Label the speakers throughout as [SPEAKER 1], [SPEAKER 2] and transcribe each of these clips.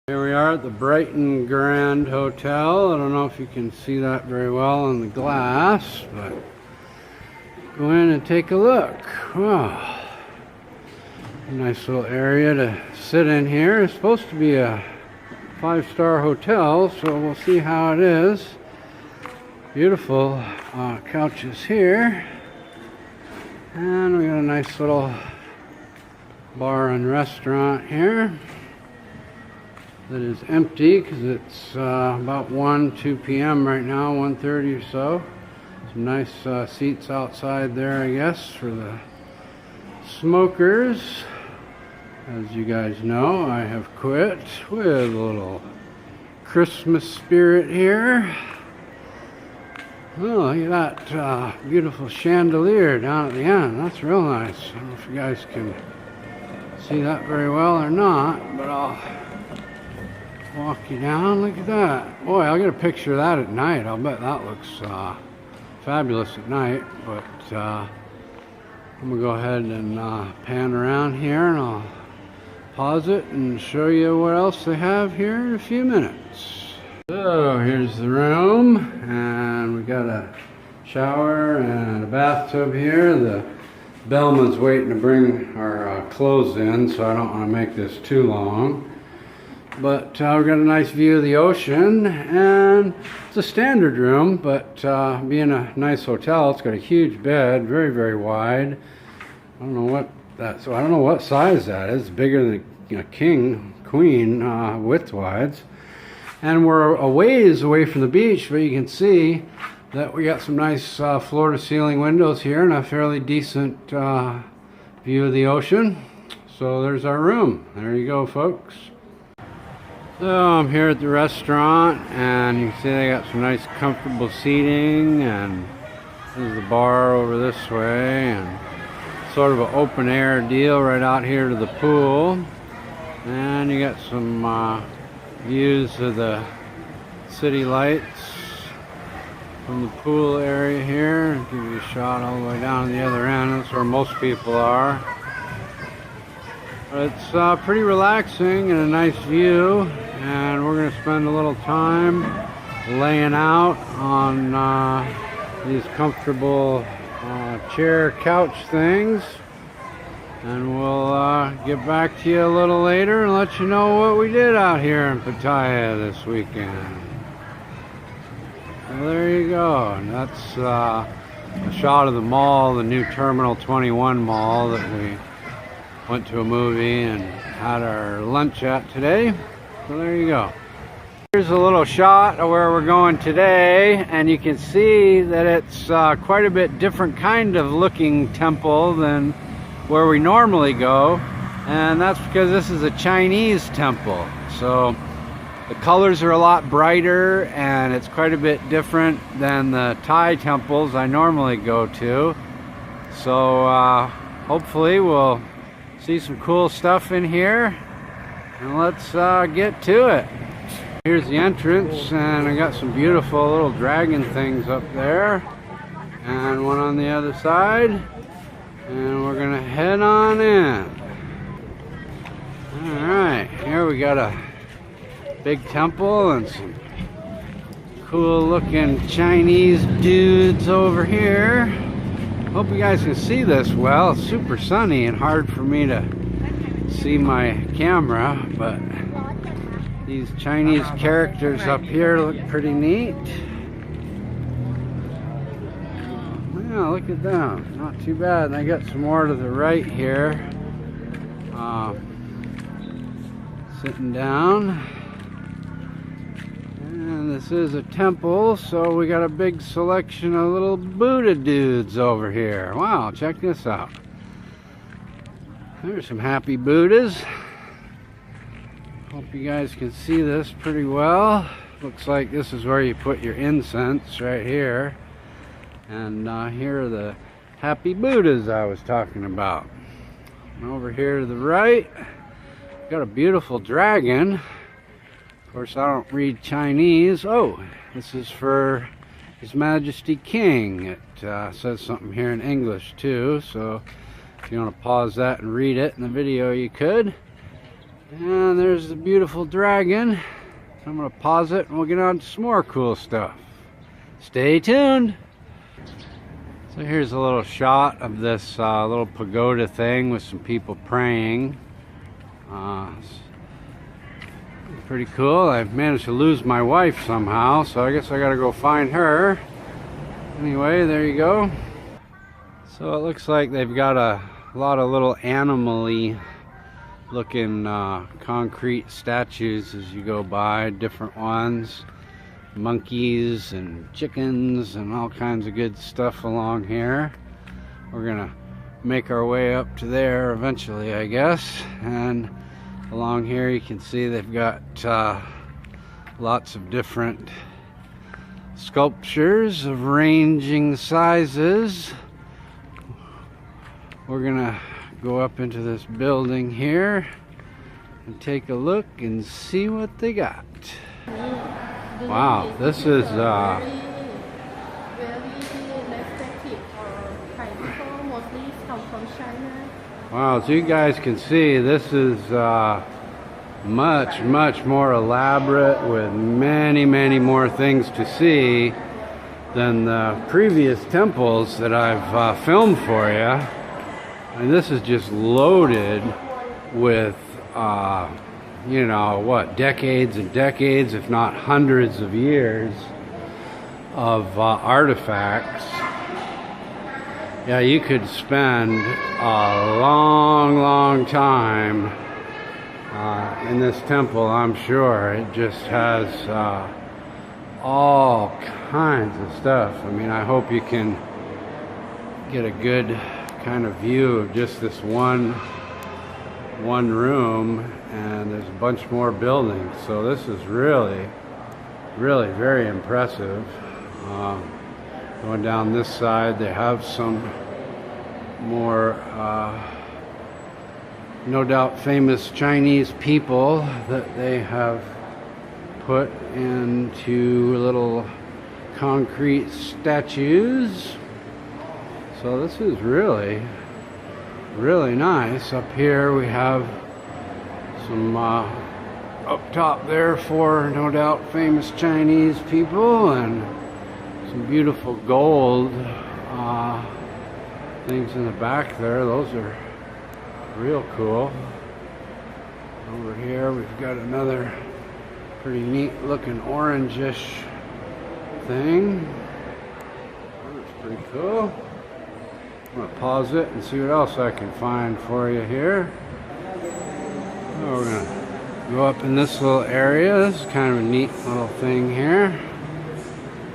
[SPEAKER 1] Here we are at the Brighton Grand Hotel. I don't know if you can see that very well on the glass, but go in and take a look. Wow. Nice little area to sit in here. It's supposed to be a 5-star hotel, so we'll see how it is. Beautiful couches here. And we got a nice little bar and restaurant here that is empty because it's about 2 p.m. right now, 1:30 or so. Some nice seats outside there, I guess, for the smokers. As you guys know, I have quit with a little Christmas spirit here. Oh, look at that beautiful chandelier down at the end. That's real nice. I don't know if you guys can see that very well or not, but I'll walk you down. Look at that. Boy, I'll get a picture of that at night. I'll bet that looks fabulous at night. But I'm going to go ahead and pan around here, and I'll pause it and show you what else they have here in a few minutes. So here's the room, and we got a shower and a bathtub here. The bellman's waiting to bring our clothes in, so I don't want to make this too long. But we've got a nice view of the ocean, and it's a standard room, but being a nice hotel, it's got a huge bed, very, very wide. I don't know what size that is. It's bigger than a king, queen, width-wise. And we're a ways away from the beach, but you can see that we got some nice floor-to-ceiling windows here and a fairly decent view of the ocean. So there's our room. There you go, folks. So I'm here at the restaurant, and you can see they got some nice comfortable seating, and there's the bar over this way, and sort of an open air deal right out here to the pool. And you got some views of the city lights from the pool area here. I'll give you a shot all the way down to the other end. That's where most people are. But it's pretty relaxing and a nice view, and we're going to spend a little time laying out on these comfortable chair couch things, and we'll get back to you a little later and let you know what we did out here in Pattaya this weekend. Well, there you go. And that's a shot of the mall, the new Terminal 21 mall that we went to a movie and had our lunch at today. So there you go. Here's a little shot of where we're going today, and you can see that it's quite a bit different kind of looking temple than where we normally go, and that's because this is a Chinese temple. So the colors are a lot brighter, and it's quite a bit different than the Thai temples I normally go to. So hopefully we'll see some cool stuff in here, and let's get to it. Here's the entrance, and I got some beautiful little dragon things up there, and one on the other side, and we're gonna head on in. Alright, here we got a big temple and some cool looking Chinese dudes over here. Hope you guys can see this well. It's super sunny and hard for me to see my camera, but these Chinese characters up here look pretty neat. Yeah, look at them. Not too bad. And I got some more to the right here. Sitting down. And this is a temple, so we got a big selection of little Buddha dudes over here. Wow, check this out. There's some happy Buddhas. Hope you guys can see this pretty well. Looks like this is where you put your incense right here. And here are the happy Buddhas I was talking about. And over here to the right, got a beautiful dragon. Of course, I don't read Chinese. Oh, this is for His Majesty King. It says something here in English too, so if you want to pause that and read it in the video, you could. And there's the beautiful dragon. I'm gonna pause it and we'll get on to some more cool stuff. Stay tuned. So here's a little shot of this little pagoda thing with some people praying. Pretty cool. I managed to lose my wife somehow, so I guess I gotta go find her. Anyway, there you go. So it looks like they've got a lot of little animal-y looking concrete statues as you go by, different ones. Monkeys and chickens and all kinds of good stuff along here. We're gonna make our way up to there eventually, I guess. And along here you can see they've got lots of different sculptures of ranging sizes. We're gonna go up into this building here and take a look and see what they got. Wow, this is
[SPEAKER 2] very aesthetic. Thai people mostly come from China.
[SPEAKER 1] wow, so you guys can see this is much more elaborate with many more things to see than the previous temples that I've filmed for you. And this is just loaded with you know what, decades and decades, if not hundreds of years of artifacts. Yeah, you could spend a long time in this temple, I'm sure. It just has all kinds of stuff. I mean, I hope you can get a good kind of view of just this one room, and there's a bunch more buildings, so this is really very impressive. Going down this side, they have some more no doubt famous Chinese people that they have put into little concrete statues. So this is really nice. Up here we have some up top there for no doubt famous Chinese people, and some beautiful gold things in the back there. Those are real cool. Over here we've got another pretty neat looking orangish thing. That's pretty cool. I'm going to pause it and see what else I can find for you here. So we're going to go up in this little area. This is kind of a neat little thing here.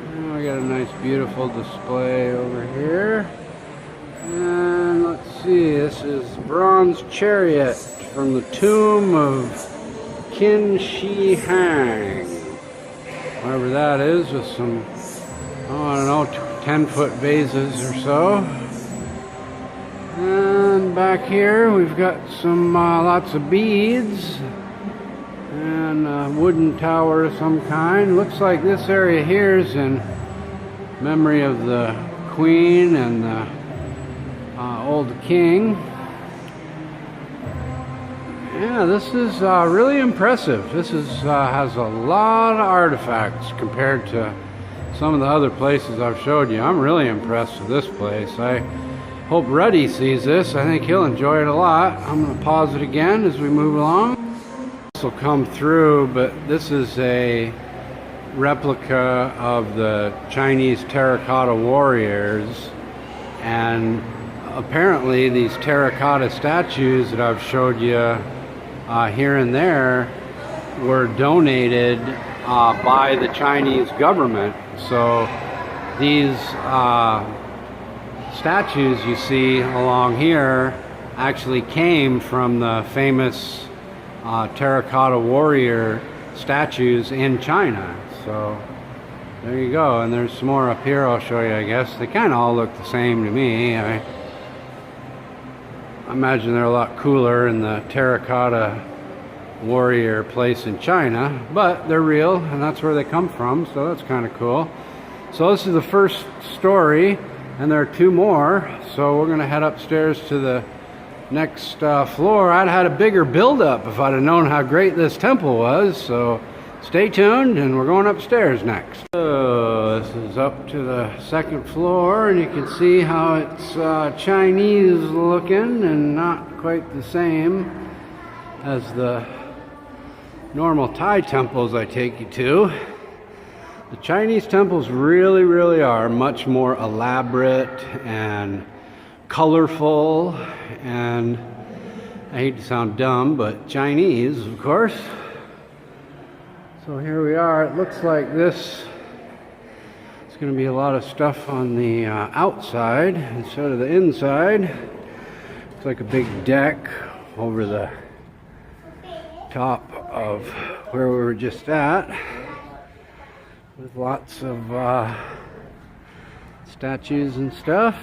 [SPEAKER 1] And we got a nice beautiful display over here. And let's see, this is bronze chariot from the tomb of Qin Shi Huang. Whatever that is, with some, oh, I don't know, 10-foot vases or so. And back here we've got some lots of beads and a wooden tower of some kind. Looks like this area here is in memory of the Queen and the old King. Yeah, this is really impressive. This is has a lot of artifacts compared to some of the other places I've showed you. I'm really impressed with this place. I hope Ruddy sees this. I think he'll enjoy it a lot. I'm going to pause it again as we move along. This will come through, but this is a replica of the Chinese terracotta warriors, and apparently these terracotta statues that I've showed you here and there were donated by the Chinese government. So these statues you see along here actually came from the famous terracotta warrior statues in China. So there you go. And there's some more up here I'll show you, I guess. They kind of all look the same to me. I imagine they're a lot cooler in the terracotta warrior place in China, but they're real and that's where they come from, so that's kind of cool. So this is the first story, and there are two more, so we're going to head upstairs to the next floor. I'd had a bigger build-up if I'd have known how great this temple was. So stay tuned, and we're going upstairs next. So this is up to the second floor, and you can see how it's Chinese looking and not quite the same as the normal Thai temples I take you to. The Chinese temples really are much more elaborate and colorful, and I hate to sound dumb, but Chinese, of course. So here we are. It looks like this. It's going to be a lot of stuff on the outside instead of the inside. It's like a big deck over the top of where we were just at, with lots of statues and stuff.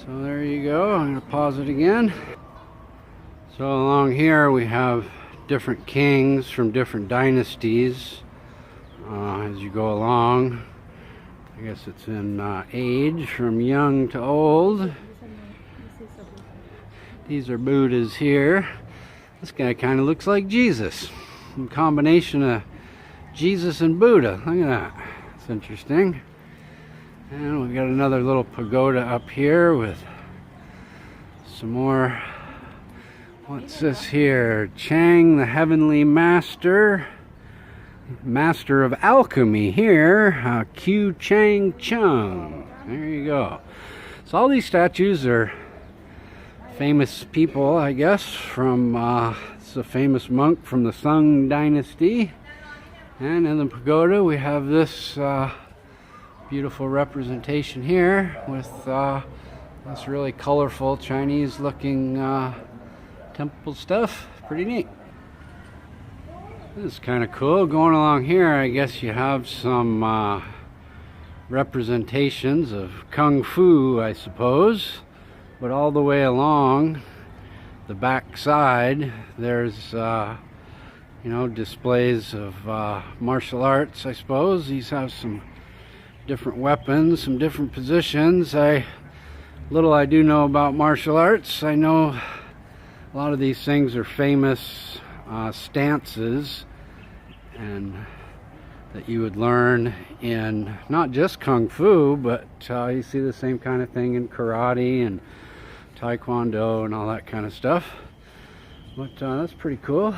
[SPEAKER 1] So there you go. I'm going to pause it again. So along here we have different kings from different dynasties as you go along. I guess it's in age from young to old. These are Buddhas here. This guy kind of looks like Jesus. A combination of Jesus and Buddha. Look at that. It's interesting. And we've got another little pagoda up here with some more. What's this here? Chang, the Heavenly Master. Master of Alchemy here. Q Chang Chung. There you go. So all these statues are famous people, I guess, from it's a famous monk from the Sung Dynasty. And in the pagoda we have this beautiful representation here with this really colorful Chinese looking temple stuff. Pretty neat. This is kind of cool. Going along here, I guess you have some representations of Kung Fu, I suppose. But all the way along the back side, there's displays of martial arts, I suppose. These have some different weapons, some different positions. Little I do know about martial arts. I know a lot of these things are famous stances, and that you would learn in not just Kung Fu, but you see the same kind of thing in karate and Taekwondo and all that kind of stuff. But that's pretty cool.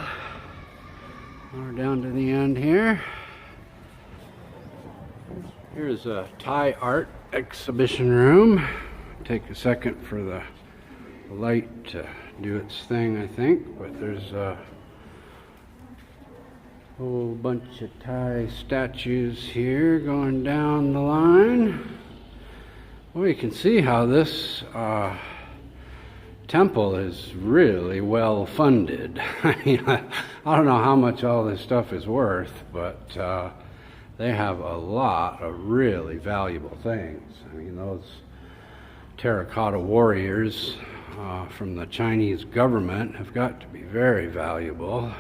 [SPEAKER 1] We're down to the end here. Here's a Thai art exhibition room. Take a second for the light to do its thing, I think. But there's a whole bunch of Thai statues here going down the line. Well, you can see how this temple is really well funded. I don't know how much all this stuff is worth, but they have a lot of really valuable things. I mean, those terracotta warriors from the Chinese government have got to be very valuable.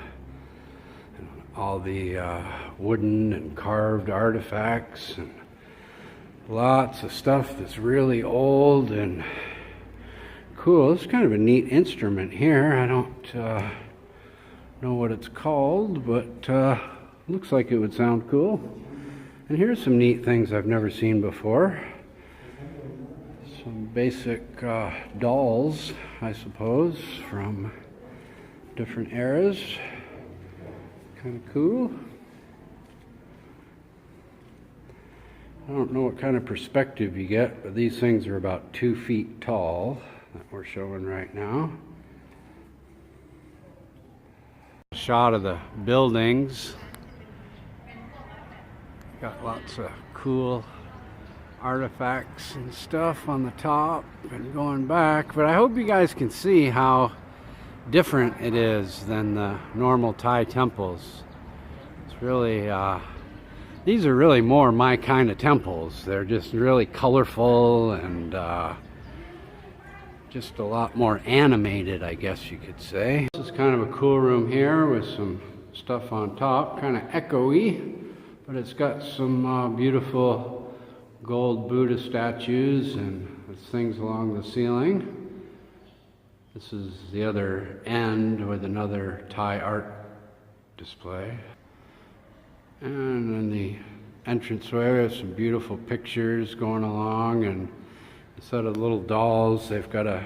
[SPEAKER 1] And all the wooden and carved artifacts, and lots of stuff that's really old and cool. It's kind of a neat instrument here. I don't know what it's called, but looks like it would sound cool. And here's some neat things I've never seen before. Some basic dolls, I suppose, from different eras. Kind of cool. I don't know what kind of perspective you get, but these things are about 2 feet tall that we're showing right now. A shot of the buildings. Got lots of cool artifacts and stuff on the top and going back, but I hope you guys can see how different it is than the normal Thai temples. It's really these are really more my kind of temples. They're just really colorful and just a lot more animated, I guess you could say. This is kind of a cool room here with some stuff on top, kind of echoey, but it's got some beautiful gold Buddha statues and things along the ceiling. This is the other end with another Thai art display. And in the entranceway, we have some beautiful pictures going along, and instead of little dolls, they've got a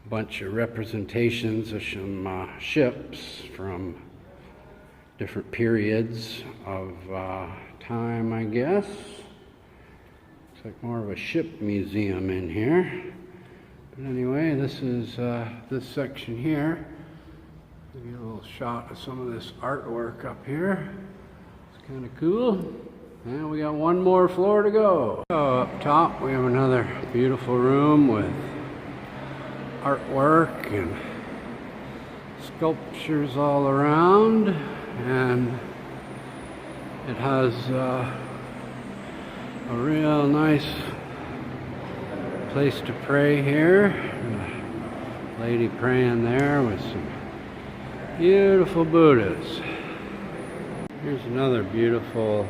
[SPEAKER 1] bunch of representations of some ships from different periods of time, I guess. Looks like more of a ship museum in here. But anyway, this is this section here. Give you a little shot of some of this artwork up here. It's kind of cool. And we got one more floor to go. So up top we have another beautiful room with artwork and sculptures all around, and it has a real nice place to pray here. And a lady praying there with some beautiful Buddhas. Here's another beautiful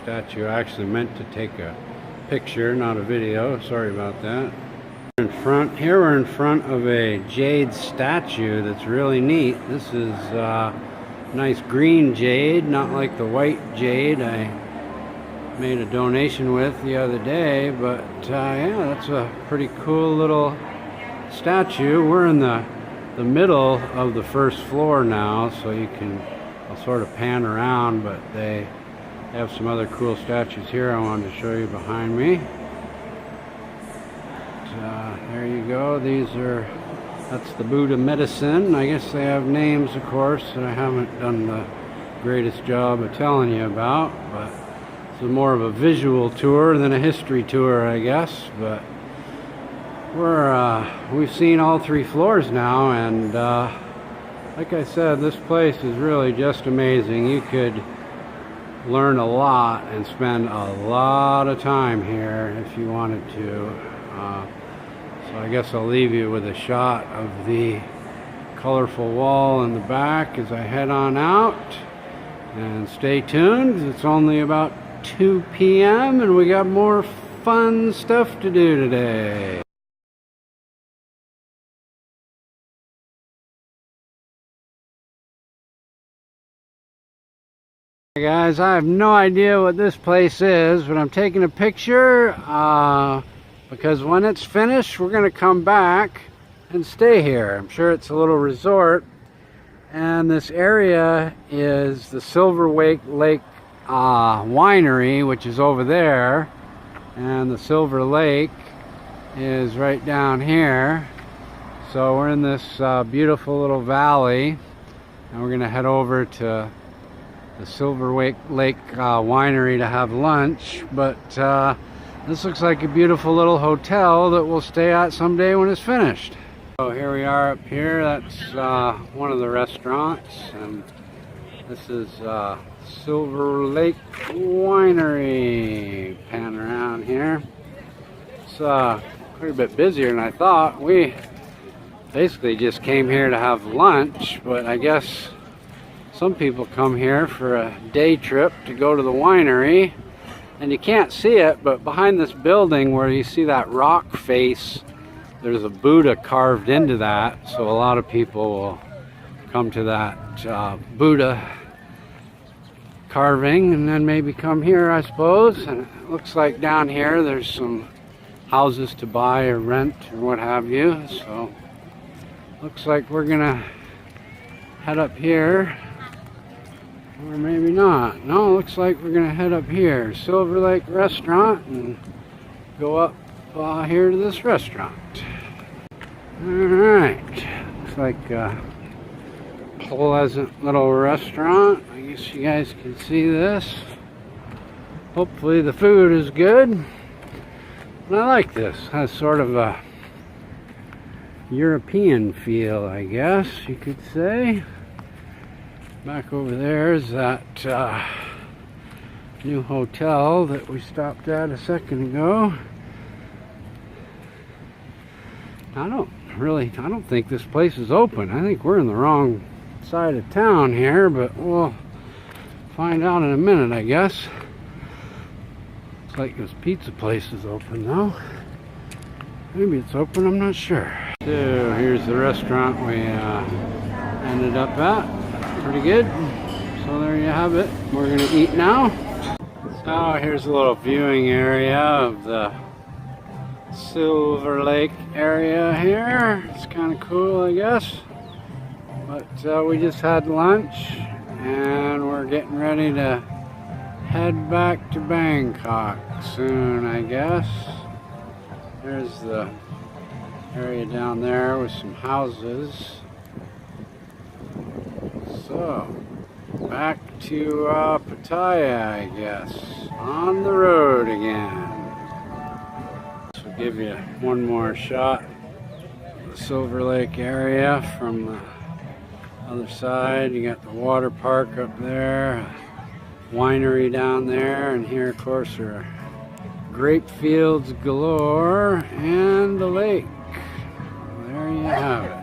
[SPEAKER 1] statue. I actually meant to take a picture, not a video. Sorry about that. Here we're in front of a jade statue that's really neat. This is nice green jade, not like the white jade I made a donation with the other day, but yeah, that's a pretty cool little statue. We're in the middle of the first floor now, so I'll sort of pan around, but they have some other cool statues here I wanted to show you behind me. There you go. That's the Buddha medicine. I guess they have names, of course, that I haven't done the greatest job of telling you about, but it's more of a visual tour than a history tour, I guess. But we've seen all 3 floors now, and like I said, this place is really just amazing. You could learn a lot and spend a lot of time here if you wanted to. So I guess I'll leave you with a shot of the colorful wall in the back as I head on out. And stay tuned, 'cause it's only about 2 p.m. and we got more fun stuff to do today. Hey guys, I have no idea what this place is, but I'm taking a picture because when it's finished, we're going to come back and stay here. I'm sure it's a little resort, and this area is the Silverlake Winery, which is over there, and the Silver Lake is right down here. So we're in this beautiful little valley, and we're going to head over to the Silverlake Winery to have lunch. But this looks like a beautiful little hotel that we'll stay at someday when it's finished. So here we are up here. That's one of the restaurants, and this is Silverlake Winery. Pan around here. It's quite a bit busier than I thought. We basically just came here to have lunch, but I guess some people come here for a day trip to go to the winery. And you can't see it, but behind this building where you see that rock face, there's a Buddha carved into that. So a lot of people will come to that Buddha carving and then maybe come here, I suppose. And it looks like down here there's some houses to buy or rent or what have you. So looks like we're gonna head up here. Or maybe not. No, looks like we're going to head up here. Silverlake Restaurant, and go up here to this restaurant. Alright. Looks like a pleasant little restaurant. I guess you guys can see this. Hopefully the food is good. And I like this. It has sort of a European feel, I guess you could say. Back over there is that new hotel that we stopped at a second ago. I don't think this place is open. I think we're in the wrong side of town here, but we'll find out in a minute, I guess. Looks like this pizza place is open though. Maybe it's open, I'm not sure. So here's the restaurant we ended up at. Pretty good. So there you have it. We're gonna eat now. So here's a little viewing area of the Silverlake area here. It's kind of cool, I guess. But we just had lunch and we're getting ready to head back to Bangkok soon, I guess. There's the area down there with some houses. So, back to Pattaya, I guess. On the road again. So give you one more shot of the Silverlake area from the other side. You got the water park up there, winery down there, and here of course are grape fields galore and the lake. There you have it.